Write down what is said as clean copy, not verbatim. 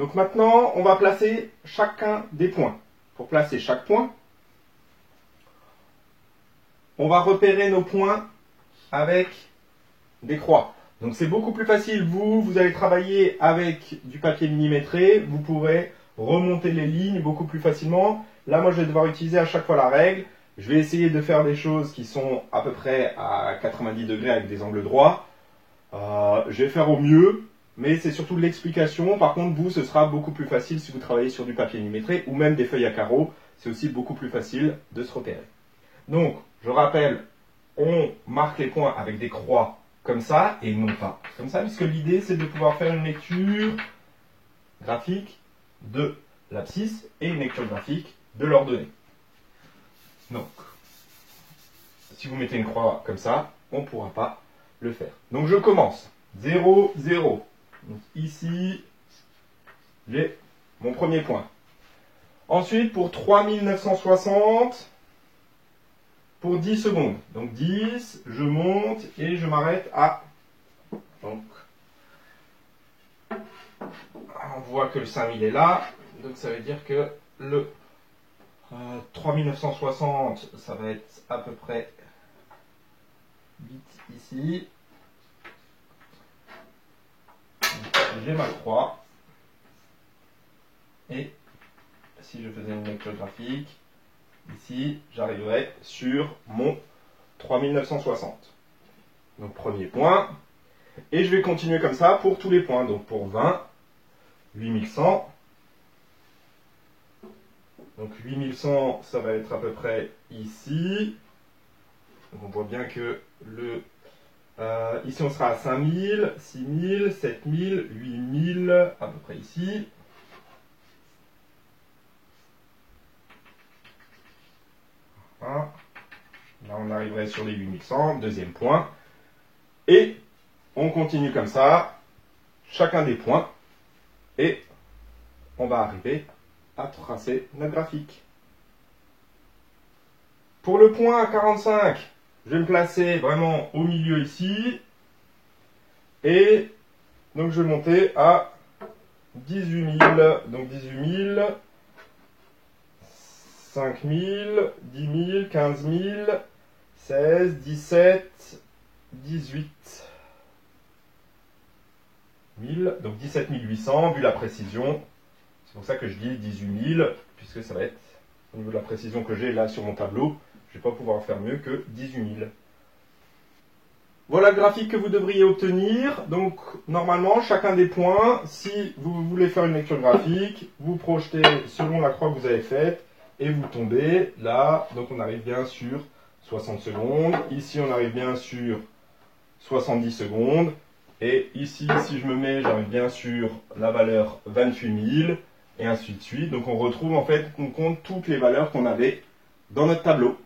Donc maintenant, on va placer chacun des points. Pour placer chaque point, on va repérer nos points avec des croix. Donc c'est beaucoup plus facile. Vous allez travailler avec du papier millimétré. Vous pourrez remonter les lignes beaucoup plus facilement. Là, moi, je vais devoir utiliser à chaque fois la règle. Je vais essayer de faire des choses qui sont à peu près à 90 degrés avec des angles droits. Je vais faire au mieux. Mais c'est surtout de l'explication. Par contre, vous, ce sera beaucoup plus facile si vous travaillez sur du papier millimétré ou même des feuilles à carreaux. C'est aussi beaucoup plus facile de se repérer. Donc, je rappelle, on marque les points avec des croix comme ça et non pas comme ça, puisque l'idée, c'est de pouvoir faire une lecture graphique de l'abscisse et une lecture graphique de l'ordonnée. Donc, si vous mettez une croix comme ça, on ne pourra pas le faire. Donc, je commence. 0, 0. Donc ici, j'ai mon premier point. Ensuite, pour 3960, pour 10 secondes. Donc 10, je monte et je m'arrête à... Donc, on voit que le 5000 est là. Donc ça veut dire que le 3960, ça va être à peu près 8 ici. J'ai ma croix, et si je faisais une lecture graphique, ici, j'arriverai sur mon 3960. Donc, premier point. Et je vais continuer comme ça pour tous les points. Donc, pour 20, 8100. Donc, 8100, ça va être à peu près ici. Donc, on voit bien que le... ici, on sera à 5000, 6000, 7000, 8000, à peu près ici. Voilà. Là, on arriverait sur les 8100, deuxième point. Et on continue comme ça, chacun des points. Et on va arriver à tracer notre graphique. Pour le point à 45, je vais me placer vraiment au milieu ici. Et donc je vais monter à 18 000. Donc 18 000, 5 000, 10 000, 15 000, 16, 17, 18 000. Donc 17 800 vu la précision. C'est pour ça que je dis 18 000, puisque ça va être au niveau de la précision que j'ai là sur mon tableau. Je ne vais pas pouvoir faire mieux que 18 000. Voilà le graphique que vous devriez obtenir. Donc, normalement, chacun des points, si vous voulez faire une lecture graphique, vous projetez selon la croix que vous avez faite et vous tombez là. Donc, on arrive bien sur 60 secondes. Ici, on arrive bien sur 70 secondes. Et ici, si je me mets, j'arrive bien sur la valeur 28 000 et ainsi de suite. Donc, on retrouve en fait, on compte toutes les valeurs qu'on avait dans notre tableau.